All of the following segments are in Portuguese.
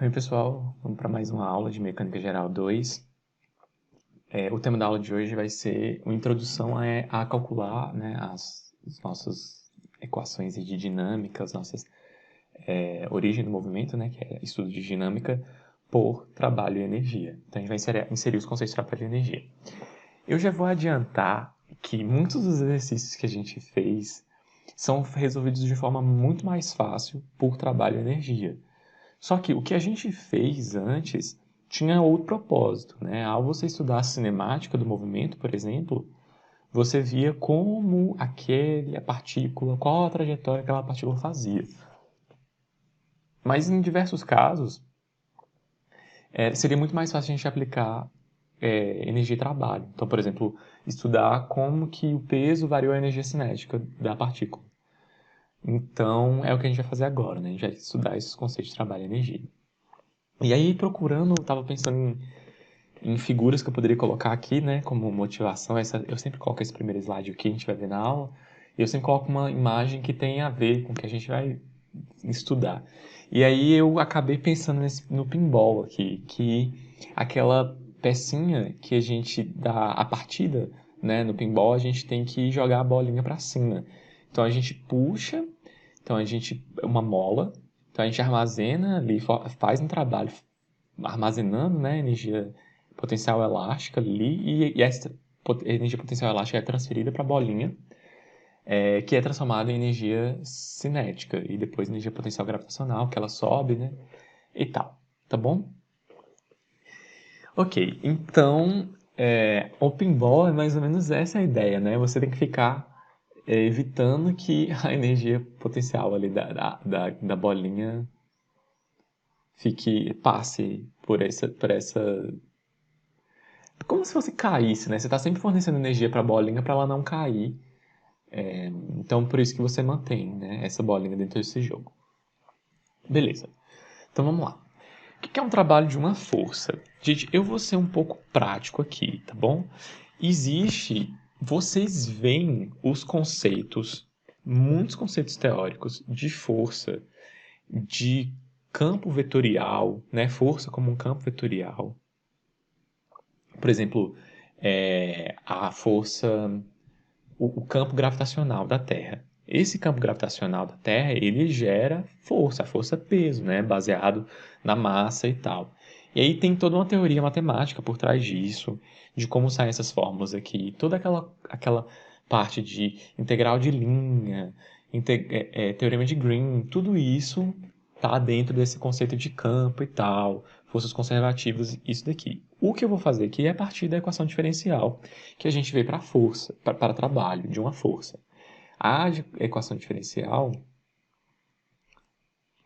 Oi, pessoal. Vamos para mais uma aula de Mecânica Geral 2. O tema da aula de hoje vai ser uma introdução a calcular, né, as nossas equações de dinâmica, as nossas origem do movimento, né, que é estudo de dinâmica por trabalho e energia. Então, a gente vai inserir os conceitos de trabalho e energia. Eu já vou adiantar que muitos dos exercícios que a gente fez são resolvidos de forma muito mais fácil por trabalho e energia. Só que o que a gente fez antes tinha outro propósito, né? Ao você estudar a cinemática do movimento, por exemplo, você via como a partícula, qual a trajetória que aquela partícula fazia. Mas em diversos casos, seria muito mais fácil a gente aplicar energia e trabalho. Então, por exemplo, estudar como que o peso variou a energia cinética da partícula. Então, é o que a gente vai fazer agora, né? A gente vai estudar esses conceitos de trabalho e energia. E aí, procurando, estava pensando em figuras que eu poderia colocar aqui, né, como motivação. Eu sempre coloco esse primeiro slide aqui, a gente vai ver na aula, e eu sempre coloco uma imagem que tem a ver com o que a gente vai estudar. E aí eu acabei pensando no pinball aqui, que aquela pecinha que a gente dá a partida, né, no pinball, a gente tem que jogar a bolinha para cima. Então a gente puxa, uma mola, então a gente armazena ali, faz um trabalho armazenando, né, energia potencial elástica ali, e essa energia potencial elástica é transferida para a bolinha, que é transformada em energia cinética, e depois energia potencial gravitacional, que ela sobe, né, e tal, tá bom? Ok, então, o pinball é mais ou menos essa a ideia, né? Você tem que ficar evitando que a energia potencial ali da bolinha passe por essa. Como se fosse caísse, né? Você está sempre fornecendo energia para a bolinha para ela não cair. Então, por isso que você mantém, né, essa bolinha dentro desse jogo. Beleza. Então, vamos lá. O que é um trabalho de uma força? Gente, eu vou ser um pouco prático aqui, tá bom? Vocês veem os conceitos, muitos conceitos teóricos de força, de campo vetorial, né? Força como um campo vetorial. Por exemplo, a força, o campo gravitacional da Terra. Esse campo gravitacional da Terra, ele gera força, a força-peso, né? Baseado na massa e tal. E aí tem toda uma teoria matemática por trás disso, de como saem essas fórmulas aqui, toda aquela parte de integral de linha, teorema de Green, tudo isso tá dentro desse conceito de campo e tal, forças conservativas, isso daqui. O que eu vou fazer aqui é a partir da equação diferencial que a gente vê para força, para trabalho de uma força. Equação diferencial,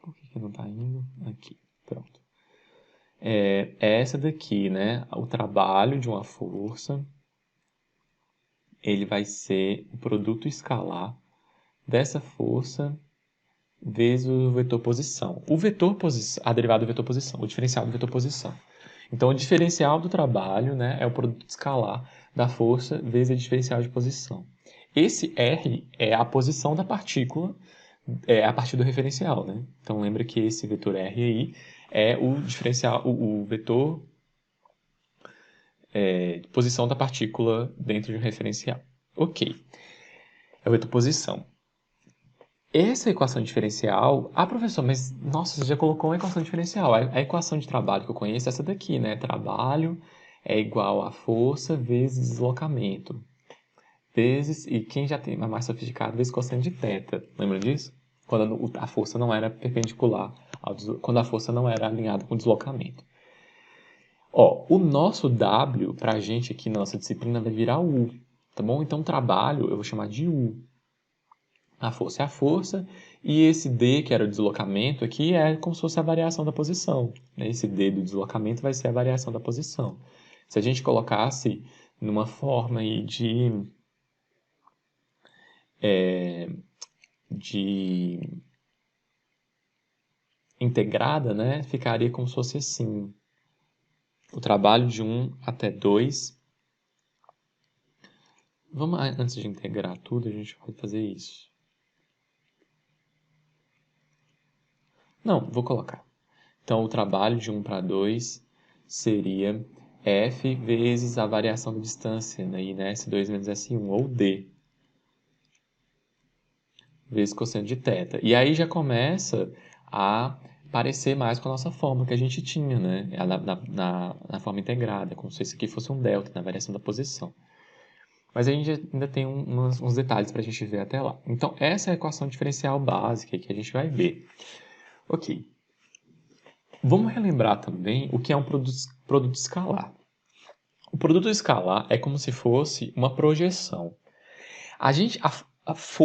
por que não está indo? Aqui, pronto. É essa daqui, né? O trabalho de uma força, ele vai ser o produto escalar dessa força vezes o vetor posição. A derivada do vetor posição, o diferencial do vetor posição. Então, o diferencial do trabalho, né, é o produto escalar da força vezes o diferencial de posição. Esse R é a posição da partícula a partir do referencial, né? Então, lembra que esse vetor R aí é o diferencial, o vetor de posição da partícula dentro de um referencial. Ok, é o vetor posição. Essa equação diferencial... Ah, professor, mas, nossa, você já colocou uma equação diferencial. A equação de trabalho que eu conheço é essa daqui, né? Trabalho é igual a força vezes deslocamento. E quem já tem mais sofisticado, vezes cosseno de θ. Lembra disso? Quando a força não era perpendicular, quando a força não era alinhada com o deslocamento. Ó, o nosso W, pra gente aqui na nossa disciplina, vai virar U, tá bom? Então, trabalho eu vou chamar de U. A força é a força, e esse D, que era o deslocamento aqui, é como se fosse a variação da posição, né? Esse D do deslocamento vai ser a variação da posição. Se a gente colocasse numa forma aí de integrada, né, ficaria como se fosse assim. O trabalho de 1 até 2. Antes de integrar tudo, a gente pode fazer isso. Não, vou colocar. Então, o trabalho de 1 para 2 seria F vezes a variação da distância, né? S2 menos S1, ou D, vezes cosseno de θ. E aí já começa a parecer mais com a nossa fórmula que a gente tinha, né? Na forma integrada, como se isso aqui fosse um delta, na variação da posição. Mas a gente ainda tem uns detalhes para a gente ver até lá. Então, essa é a equação diferencial básica que a gente vai ver. Ok. Vamos relembrar também o que é um produto escalar. O produto escalar é como se fosse uma projeção.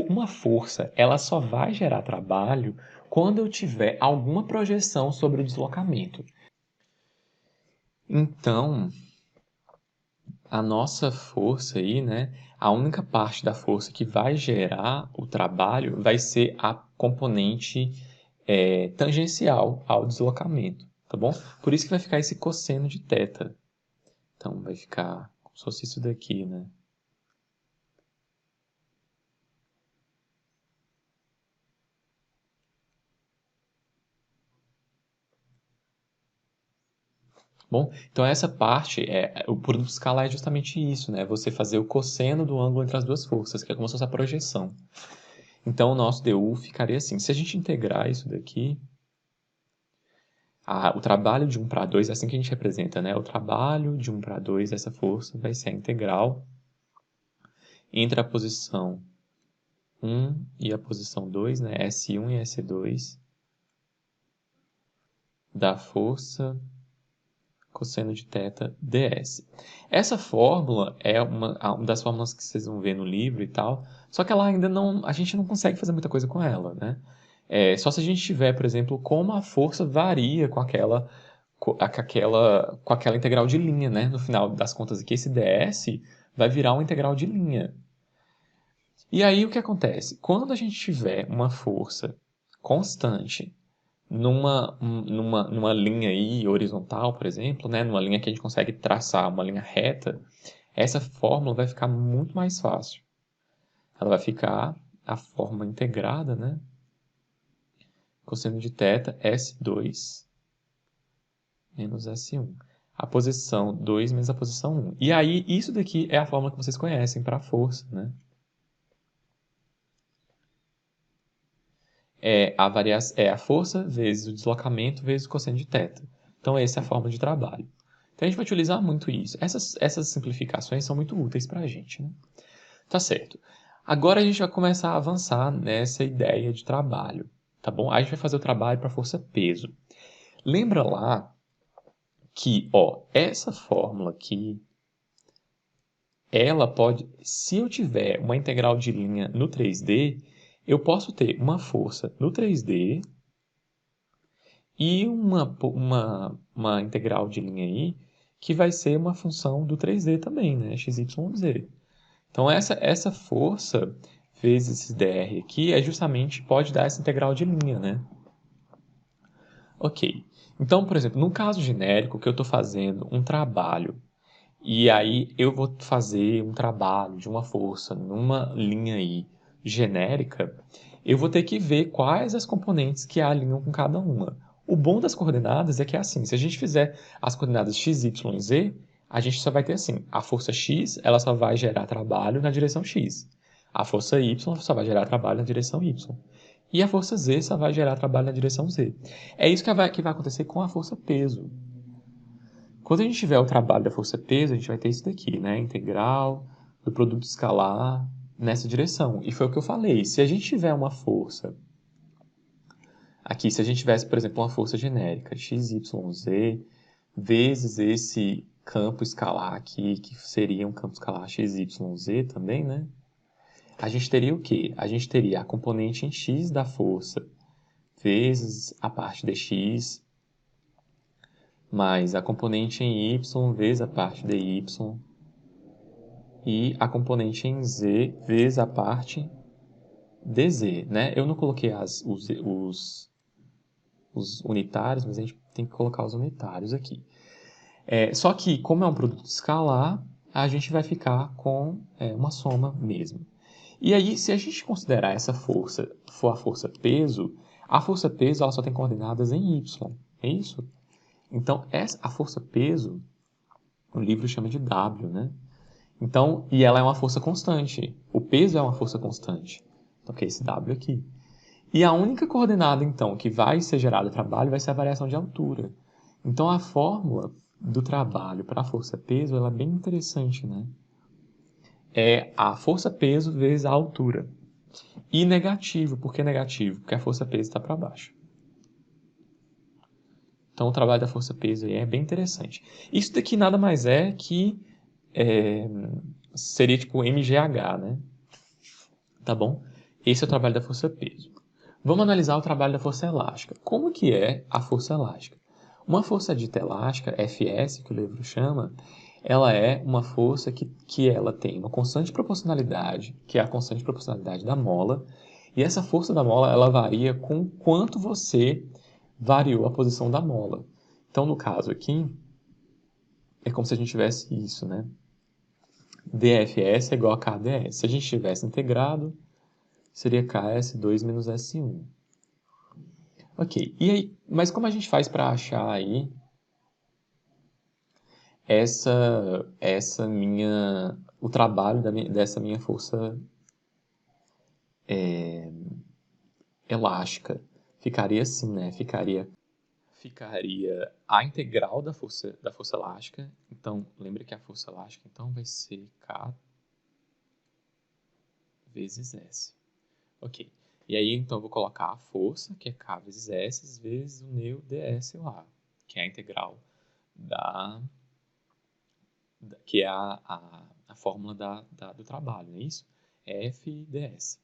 Uma força, ela só vai gerar trabalho quando eu tiver alguma projeção sobre o deslocamento. Então, a nossa força aí, né? A única parte da força que vai gerar o trabalho vai ser a componente tangencial ao deslocamento, tá bom? Por isso que vai ficar esse cosseno de θ. Então, vai ficar como se fosse isso daqui, né? Bom, então essa parte, o produto escalar é justamente isso, né? Você fazer o cosseno do ângulo entre as duas forças, que é como se fosse a projeção. Então, o nosso DU ficaria assim. Se a gente integrar isso daqui, o trabalho de 1 para 2, é assim que a gente representa, né? O trabalho de 1 para 2, essa força vai ser a integral entre a posição 1 e a posição 2, né? S1 e S2, da força cosseno de θ ds. Essa fórmula é uma das fórmulas que vocês vão ver no livro e tal, só que ela ainda não, a gente não consegue fazer muita coisa com ela, né? Só se a gente tiver, por exemplo, como a força varia com aquela integral de linha, né? No final das contas aqui, esse ds vai virar uma integral de linha. E aí o que acontece? Quando a gente tiver uma força constante numa linha aí horizontal, por exemplo, né, numa linha que a gente consegue traçar uma linha reta, essa fórmula vai ficar muito mais fácil. Ela vai ficar a forma integrada, né? Cosseno de θ, S2 menos S1. A posição 2 menos a posição 1. E aí, isso daqui é a fórmula que vocês conhecem para a força, né? É a força vezes o deslocamento vezes o cosseno de θ. Então, essa é a forma de trabalho. Então, a gente vai utilizar muito isso. Essas simplificações são muito úteis para a gente, né? Tá certo. Agora, a gente vai começar a avançar nessa ideia de trabalho, tá bom? A gente vai fazer o trabalho para força-peso. Lembra lá que, essa fórmula aqui, ela pode... Se eu tiver uma integral de linha no 3D, eu posso ter uma força no 3D e uma integral de linha aí que vai ser uma função do 3D também, né? x, y, z. Então, essa força vezes esse dr aqui justamente pode dar essa integral de linha, né? Ok. Então, por exemplo, no caso genérico que eu estou fazendo um trabalho e aí eu vou fazer um trabalho de uma força numa linha aí genérica, eu vou ter que ver quais as componentes que alinham com cada uma. O bom das coordenadas é que é assim, se a gente fizer as coordenadas x, y e z, a gente só vai ter assim, a força x, ela só vai gerar trabalho na direção x. A força y só vai gerar trabalho na direção y. E a força z só vai gerar trabalho na direção z. É isso que vai acontecer com a força peso. Quando a gente tiver o trabalho da força-peso, a gente vai ter isso daqui, né? Integral do produto escalar nessa direção. E foi o que eu falei. Se a gente tiver uma força... Aqui, se a gente tivesse, por exemplo, uma força genérica, x, y, z, vezes esse campo escalar aqui, que seria um campo escalar x, y, z também, né? A gente teria o quê? A gente teria a componente em x da força vezes a parte dx mais a componente em y vezes a parte dy, e a componente em z vezes a parte dz, né? Eu não coloquei os unitários, mas a gente tem que colocar os unitários aqui. Só que, como é um produto escalar, a gente vai ficar com uma soma mesmo. E aí, se a gente considerar essa força for a força peso ela só tem coordenadas em y. É isso? Então, a força peso, o livro chama de W, né? Então, e ela é uma força constante. O peso é uma força constante. Então, que é esse W aqui. E a única coordenada, então, que vai ser gerada trabalho vai ser a variação de altura. Então, a fórmula do trabalho para a força-peso ela é bem interessante, né? É a força-peso vezes a altura. E negativo. Por que negativo? Porque a força-peso está para baixo. Então, o trabalho da força-peso aí é bem interessante. Isso daqui nada mais é que seria tipo MGH, né? Tá bom? Esse é o trabalho da força-peso. Vamos analisar o trabalho da força elástica. Como que é a força elástica? Uma força dita elástica, Fs, que o livro chama, ela é uma força que ela tem uma constante proporcionalidade, que é a constante proporcionalidade da mola, e essa força da mola ela varia com quanto você variou a posição da mola. Então, no caso aqui, é como se a gente tivesse isso, né? dFs é igual a kds. Se a gente tivesse integrado, seria ks2 menos s1. Ok, e aí, mas como a gente faz para achar aí o trabalho dessa minha força elástica? Ficaria assim, né? Ficaria a integral da força elástica. Então, lembra que a força elástica então vai ser K vezes S. Ok. E aí, então, eu vou colocar a força, que é K vezes S, vezes o meu ds lá, que é a integral que é a fórmula do trabalho, não é isso? F ds.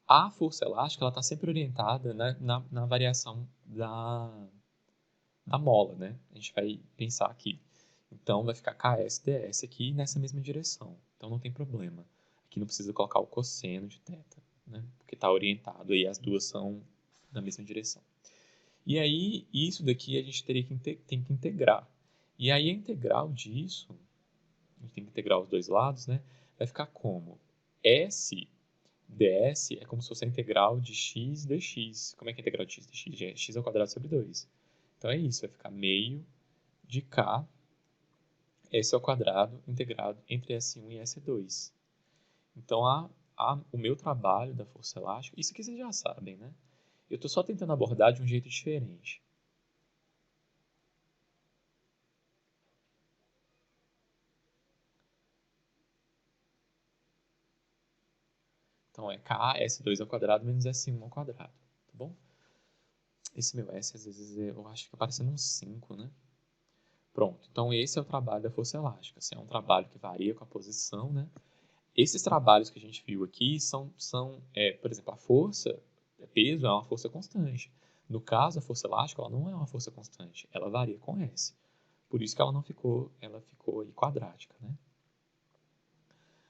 A força elástica está sempre orientada na variação da mola, né? A gente vai pensar aqui. Então, vai ficar ksds aqui nessa mesma direção. Então, não tem problema. Aqui não precisa colocar o cosseno de θ, né? Porque está orientado e as duas são na mesma direção. E aí, isso daqui a gente tem que integrar. E aí, a integral disso, a gente tem que integrar os dois lados, né? Vai ficar como? S ds é como se fosse a integral de x dx. Como é que é a integral de x dx? É x ao quadrado sobre 2. Então é isso, vai ficar meio de k s ao quadrado integrado entre S1 e S2. Então, o meu trabalho da força elástica, isso aqui vocês já sabem, né? Eu estou só tentando abordar de um jeito diferente. Então, é k S2 ao quadrado menos S1 ao quadrado, tá bom? Esse meu S, às vezes, eu acho que fica parecendo um 5, né? Pronto, então esse é o trabalho da força elástica. Assim, é um trabalho que varia com a posição, né? Esses trabalhos que a gente viu aqui por exemplo, a força, peso, é uma força constante. No caso, a força elástica, ela não é uma força constante, ela varia com S. Por isso que ela ficou aí quadrática, né?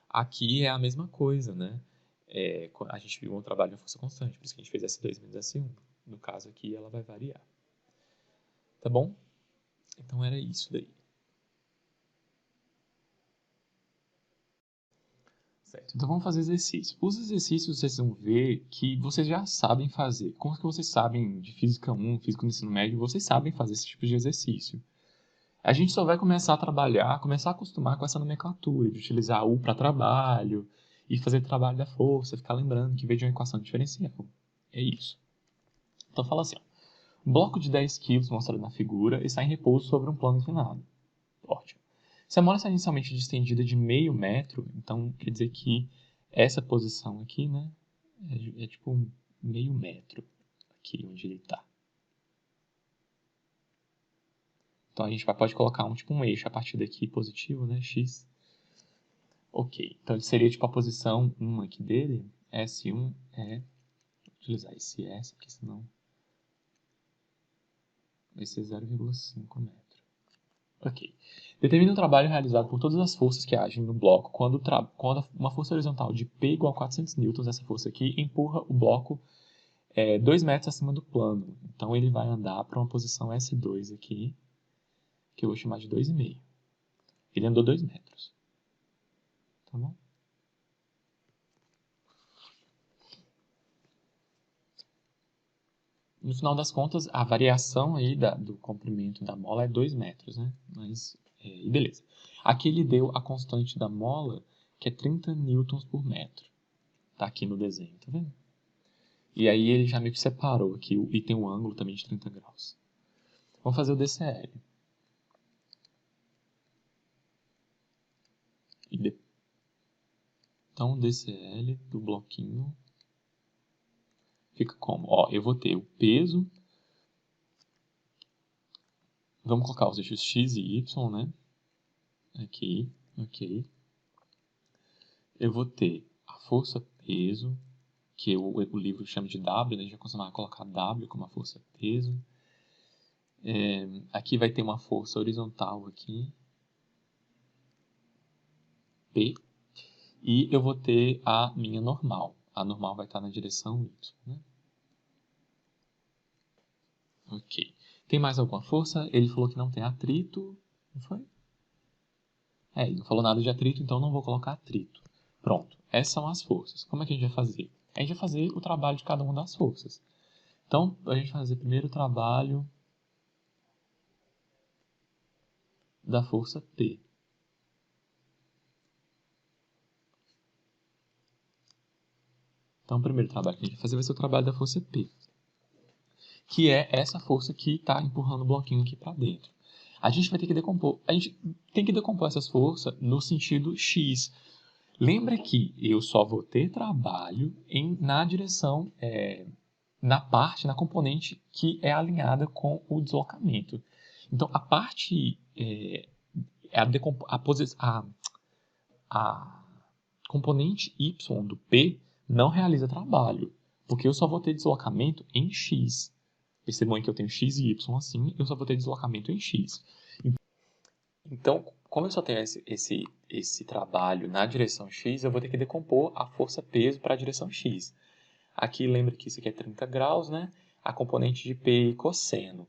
Aqui é a mesma coisa, né? A gente viu um trabalho de uma força constante, por isso que a gente fez S2 menos S1. No caso aqui, ela vai variar. Tá bom? Então era isso daí. Certo. Então vamos fazer exercício. Os exercícios vocês vão ver que vocês já sabem fazer. Como que vocês sabem de Física 1, Física no ensino médio, vocês sabem fazer esse tipo de exercício. A gente só vai começar a trabalhar, começar a acostumar com essa nomenclatura, de utilizar U para trabalho, e fazer trabalho da força, ficar lembrando que veio de uma equação diferencial. É isso. Então fala assim, ó. Um bloco de 10 quilos mostrado na figura está em repouso sobre um plano inclinado. Ótimo. Se a mola está inicialmente distendida de meio metro, então quer dizer que essa posição aqui, né, é tipo meio metro aqui onde ele está. Então a gente pode colocar tipo um eixo a partir daqui positivo, né, x. Ok, então ele seria tipo a posição 1 aqui dele, S1 é, vou utilizar esse S, porque senão vai ser 0,5 metro. Ok. Determine um trabalho realizado por todas as forças que agem no bloco quando uma força horizontal de P igual a 400 newtons, essa força aqui, empurra o bloco 2 metros acima do plano. Então ele vai andar para uma posição S2 aqui, que eu vou chamar de 2,5. Ele andou 2 metros. Tá bom? No final das contas, a variação aí do comprimento da mola é 2 metros, né? Mas, e beleza. Aqui ele deu a constante da mola, que é 30 newtons por metro. Tá aqui no desenho, tá vendo? E aí ele já meio que separou aqui, e tem um ângulo também de 30 graus. Vamos fazer o DCL. Então, o DCL do bloquinho fica como? Ó, eu vou ter o peso. Vamos colocar os eixos X e Y, né? Aqui, ok. Eu vou ter a força-peso, que o livro chama de W, né? A gente vai costumar colocar W como a força-peso. Aqui vai ter uma força horizontal aqui, P. E eu vou ter a minha normal. A normal vai estar na direção Y, né? Ok. Tem mais alguma força? Ele falou que não tem atrito. Não foi? Ele não falou nada de atrito, então não vou colocar atrito. Pronto. Essas são as forças. Como é que a gente vai fazer? A gente vai fazer o trabalho de cada uma das forças. Então, a gente vai fazer primeiro o trabalho da força P. Então, o primeiro trabalho que a gente vai fazer vai ser o trabalho da força P, que é essa força que está empurrando o bloquinho aqui para dentro. A gente vai ter que decompor. A gente tem que decompor essas forças no sentido X. Lembra que eu só vou ter trabalho na direção, na componente que é alinhada com o deslocamento. Então, a parte, a componente Y do P não realiza trabalho, porque eu só vou ter deslocamento em X. Percebam que eu tenho X e Y assim, eu só vou ter deslocamento em X. Então, como eu só tenho esse trabalho na direção X, eu vou ter que decompor a força-peso para a direção X. Aqui, lembra que isso aqui é 30 graus, né? A componente de P cosseno.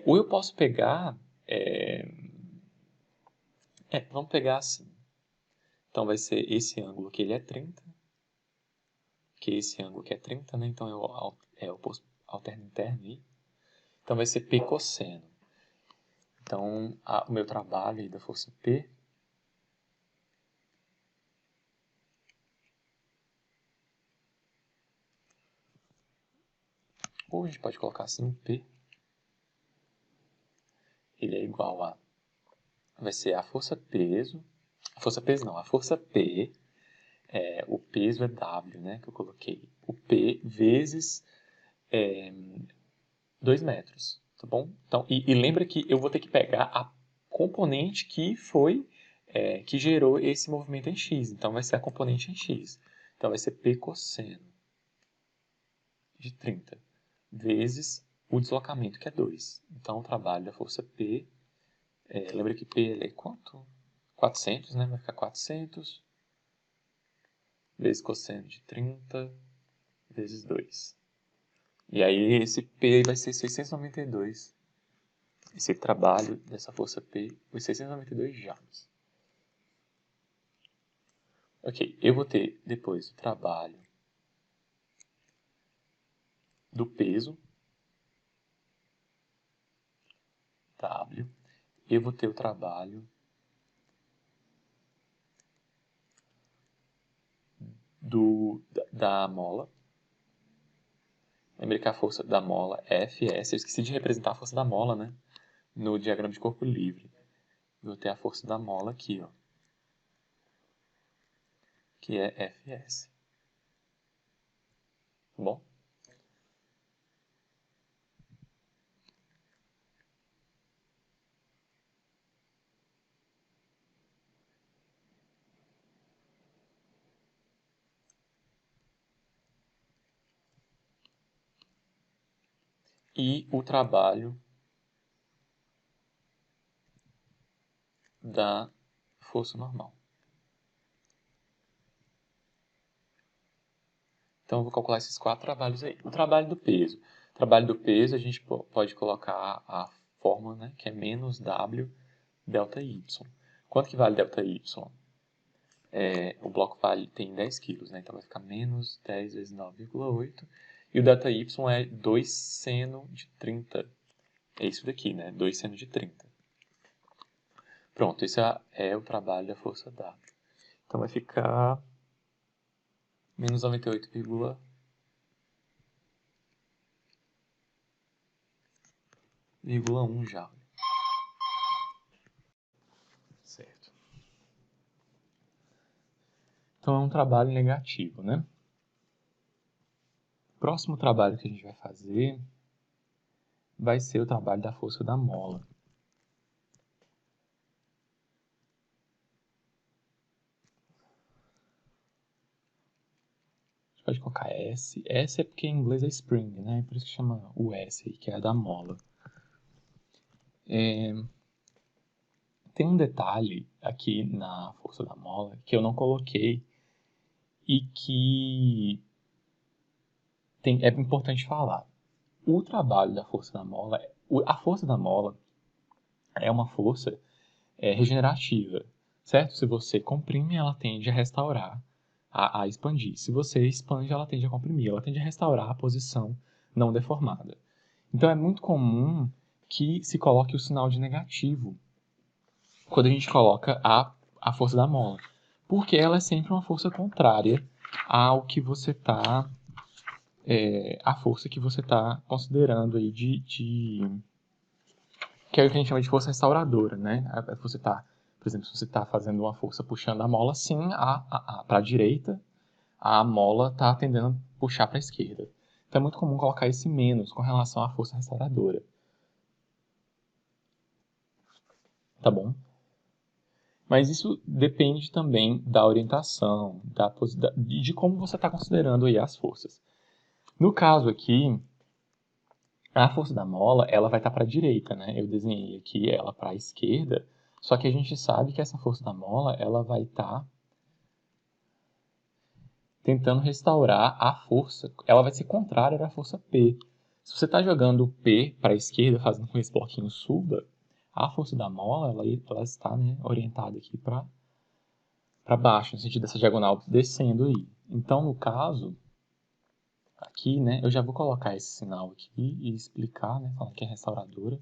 Ou eu posso pegar... vamos pegar assim. Então, vai ser esse ângulo que ele é 30. Que esse ângulo que é 30, né? Então, eu alterno interno aí. Então, vai ser P cosseno. Então, o meu trabalho aí da força P... Ou a gente pode colocar assim, P. Ele é igual a... Vai ser a força-peso... A força-peso não, a força P... o peso é W, né? Que eu coloquei. O P vezes 2 metros, tá bom? Então, e lembra que eu vou ter que pegar a componente que que gerou esse movimento em X. Então, vai ser a componente em X. Então, vai ser P cosseno de 30 vezes o deslocamento, que é 2. Então, o trabalho da força P, lembra que P é quanto? 400, né? Vai ficar 400 vezes cosseno de 30 vezes 2. E aí esse P vai ser 692. Esse trabalho dessa força P foi 692 joules. Ok, eu vou ter depois o trabalho do peso, W. Eu vou ter o trabalho da mola. Lembrei que a força da mola é Fs. Eu esqueci de representar a força da mola, né? No diagrama de corpo livre. Eu vou ter a força da mola aqui, ó, que é Fs. Tá bom? E o trabalho da força normal. Então, eu vou calcular esses 4 trabalhos aí. O trabalho do peso. O trabalho do peso, a gente pode colocar a fórmula, né, que é menos W delta Y. Quanto que vale delta Y? O bloco tem 10 quilos, né, então vai ficar menos 10 vezes 9,8. E o ΔY é 2 seno de 30. É isso daqui, né? 2 seno de 30. Pronto, esse é o trabalho da força W. Então vai ficar menos 98,1 Joule. Certo. Então é um trabalho negativo, né? O próximo trabalho que a gente vai fazer vai ser o trabalho da força da mola. A gente pode colocar S. S é porque em inglês é spring, né? Por isso que chama o S aí, que é a da mola. Tem um detalhe aqui na força da mola que eu não coloquei e que é importante falar. O trabalho da força da mola, a força da mola é uma força regenerativa, certo? Se você comprime, ela tende a restaurar, a expandir. Se você expande, ela tende a comprimir, ela tende a restaurar a posição não deformada. Então é muito comum que se coloque o sinal de negativo quando a gente coloca a força da mola, porque ela é sempre uma força contrária ao que você está, a força que você está considerando aí que é o que a gente chama de força restauradora, né? Você tá, por exemplo, se você está fazendo uma força puxando a mola assim para a direita, a mola está tendendo a puxar para a esquerda. Então é muito comum colocar esse menos com relação à força restauradora. Tá bom? Mas isso depende também da orientação, de como você está considerando aí as forças. No caso aqui, a força da mola, ela vai estar para a direita, né? Eu desenhei aqui ela para a esquerda, só que a gente sabe que essa força da mola, ela vai estar tentando restaurar a força. Ela vai ser contrária da força P. Se você está jogando o P para a esquerda, fazendo com que esse bloquinho suba, a força da mola, ela está, né, orientada aqui para baixo, no sentido dessa diagonal descendo aí. Então, no caso, aqui, né, eu já vou colocar esse sinal aqui e explicar, né, falando que é restauradora.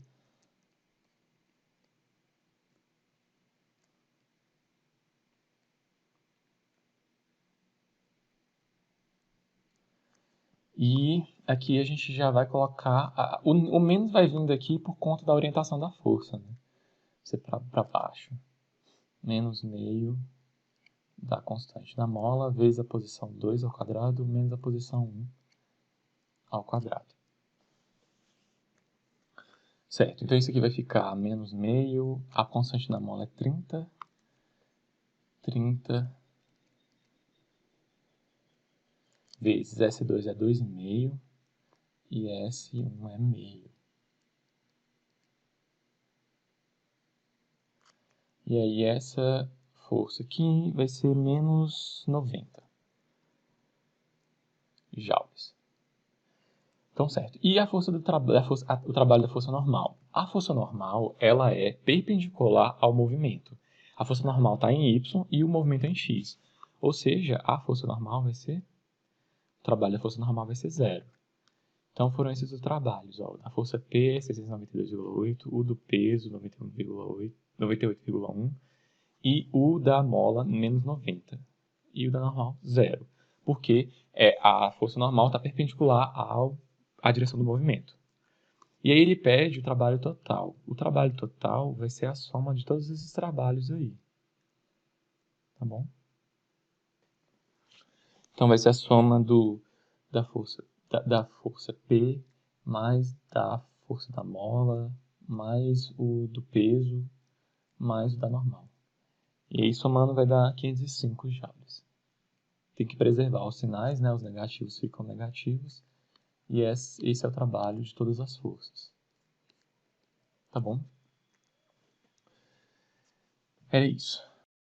E aqui a gente já vai colocar... o menos vai vindo aqui por conta da orientação da força, né? Você para baixo. Menos meio da constante da mola vezes a posição 2 ao quadrado menos a posição 1 ao quadrado. Certo, então isso aqui vai ficar menos meio, a constante da mola é 30 vezes S2 é 2,5 e S1 é meio. E aí essa força aqui vai ser menos 90 joules. Então, certo. E a força o trabalho da força normal? A força normal, ela é perpendicular ao movimento. A força normal está em Y e o movimento é em X. Ou seja, a força normal vai ser... O trabalho da força normal vai ser 0. Então, foram esses os trabalhos. Ó. A força P, 692,8. O do peso, 98,1. E o da mola, menos 90. E o da normal, 0. Porque a força normal está perpendicular à direção do movimento. E aí ele pede o trabalho total. O trabalho total vai ser a soma de todos esses trabalhos aí. Tá bom? Então vai ser a soma da força P mais da força da mola mais o do peso mais o da normal. E aí somando vai dar 505 joules. Tem que preservar os sinais, né? Os negativos ficam negativos. E esse é o trabalho de todas as forças. Tá bom? Era isso.